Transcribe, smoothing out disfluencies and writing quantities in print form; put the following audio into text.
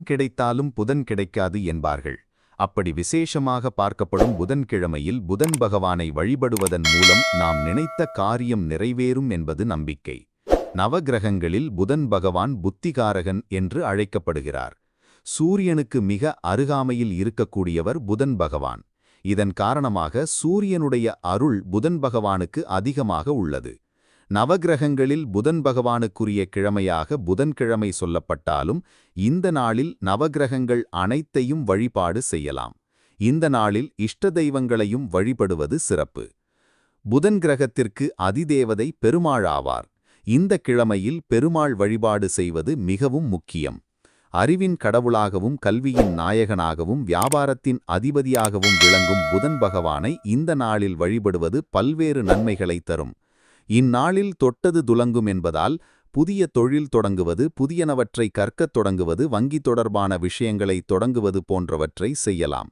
கிடைத்தாலும் புதன் கிடைக்காது என்பார்கள். அப்படி விசேஷமாக பார்க்கப்படும் புதன்கிழமையில் புதன் பகவானை வழிபடுவதன் மூலம் நாம் நினைத்த காரியம் நிறைவேறும் என்பது நம்பிக்கை. நவகிரகங்களில் புதன் பகவான் புத்திகாரகன் என்று அழைக்கப்படுகிறார். சூரியனுக்கு மிக அருகாமையில் இருக்கக்கூடியவர் புதன் பகவான். இதன் காரணமாக சூரியனுடைய அருள் புதன் பகவானுக்கு அதிகமாக உள்ளது. நவகிரகங்களில் புதன் பகவானுக்குரிய கிழமையாக புதன்கிழமை சொல்லப்பட்டாலும் இந்த நாளில் நவகிரகங்கள் அனைத்தையும் வழிபாடு செய்யலாம். இந்த நாளில் இஷ்ட தெய்வங்களையும் வழிபடுவது சிறப்பு. புதன் கிரகத்திற்கு அதிதேவதை பெருமாள் ஆவார். இந்த கிழமையில் பெருமாள் வழிபாடு செய்வது மிகவும் முக்கியம். அறிவின் கடவுளாகவும் கல்வியின் நாயகனாகவும் வியாபாரத்தின் அதிபதியாகவும் விளங்கும் புதன் பகவானை இந்த நாளில் வழிபடுவது பல்வேறு நன்மைகளை தரும். இந்நாளில் தொட்டது துலங்கும் என்பதால் புதிய தொழில் தொடங்குவது, புதியனவற்றை கற்கத் தொடங்குவது, வங்கி தொடர்பான விஷயங்களை தொடங்குவது போன்றவற்றை செய்யலாம்.